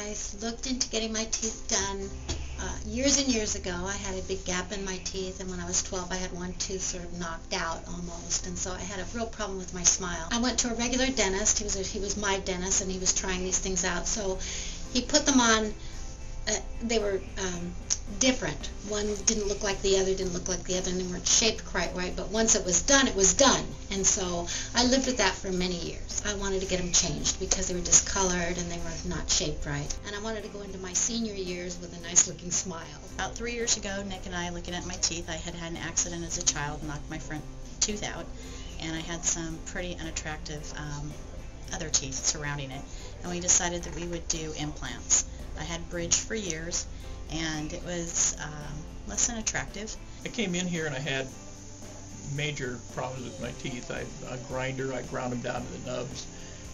I looked into getting my teeth done years and years ago. I had a big gap in my teeth, and when I was 12 I had one tooth sort of knocked out almost, and so I had a real problem with my smile. I went to a regular dentist. He was my dentist, and he was trying these things out. So he put them on. They were different. One didn't look like the other, and they weren't shaped quite right, but once it was done, it was done. And so I lived with that for many years. I wanted to get them changed because they were discolored and they were not shaped right. And I wanted to go into my senior years with a nice looking smile. About 3 years ago, Nick and I, looking at my teeth, I had an accident as a child, knocked my front tooth out, and I had some pretty unattractive other teeth surrounding it. And we decided that we would do implants. I had bridge for years, and it was less than attractive. I came in here and I had major problems with my teeth. A grinder, I ground them down to the nubs.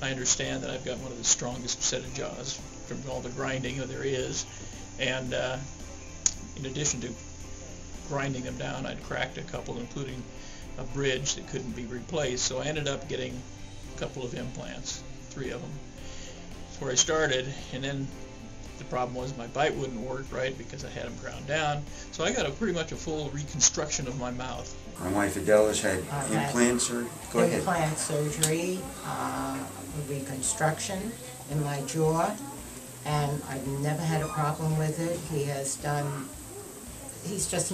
I understand that I've got one of the strongest set of jaws from all the grinding that there is, and in addition to grinding them down, I'd cracked a couple, including a bridge that couldn't be replaced, so I ended up getting a couple of implants, 3 of them. That's where I started, and then the problem was my bite wouldn't work right because I had them ground down. So I got pretty much a full reconstruction of my mouth. My wife Adela's had implants, or go ahead. Implant surgery, reconstruction in my jaw, and I've never had a problem with it. He's just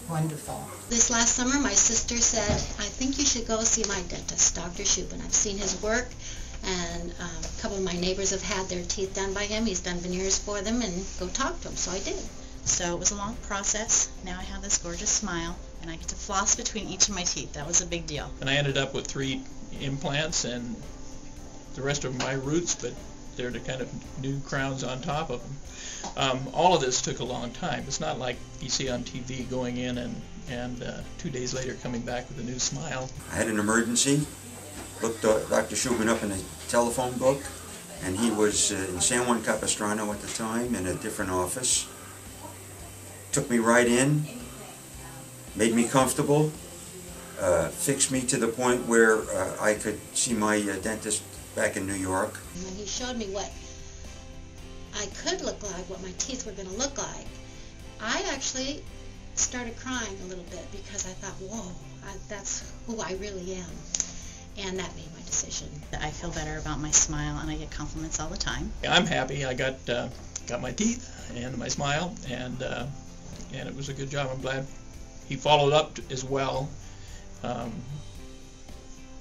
wonderful. This last summer my sister said, I think you should go see my dentist, Dr. Shubin. I've seen his work, and a couple of my neighbors have had their teeth done by him. He's done veneers for them, and go talk to him. So I did. So it was a long process. Now I have this gorgeous smile, and I get to floss between each of my teeth. That was a big deal. And I ended up with 3 implants, and the rest of them my roots, but they're the kind of new crowns on top of them. All of this took a long time. It's not like you see on TV going in and 2 days later coming back with a new smile. I had an emergency. Looked Dr. Shubin up in a telephone book, and he was in San Juan Capistrano at the time in a different office. Took me right in, made me comfortable, fixed me to the point where I could see my dentist back in New York. When he showed me what I could look like, what my teeth were going to look like, I actually started crying a little bit because I thought, whoa, that's who I really am. And that made my decision. I feel better about my smile, and I get compliments all the time. I'm happy. I got my teeth and my smile, and it was a good job. I'm glad he followed up as well. I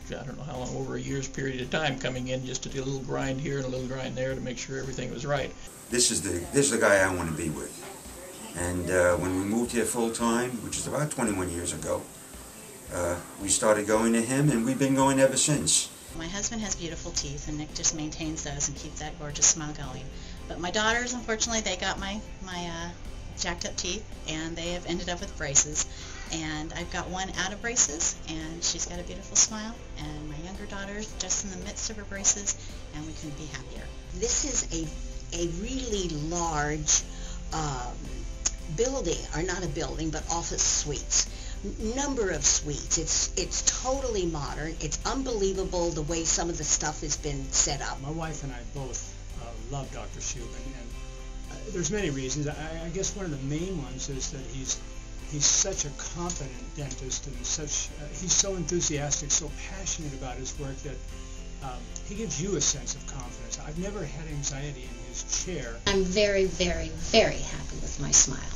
don't know how long, over a year's period of time, coming in just to do a little grind here and a little grind there to make sure everything was right. This is the guy I want to be with. And when we moved here full time, which is about 21 years ago, we started going to him, and we've been going ever since. My husband has beautiful teeth, and Nick just maintains those and keeps that gorgeous smile going. But my daughters, unfortunately, they got my jacked up teeth, and they have ended up with braces. And I've got one out of braces, and she's got a beautiful smile. And my younger daughter's just in the midst of her braces, and we couldn't be happier. This is a really large building, or not a building, but office suites. Number of suites. It's totally modern. It's unbelievable the way some of the stuff has been set up. My wife and I both love Dr. Shubin, and there's many reasons. I guess one of the main ones is that he's such a competent dentist, and he's so enthusiastic, so passionate about his work that he gives you a sense of confidence. I've never had anxiety in his chair. I'm very, very, very happy with my smile.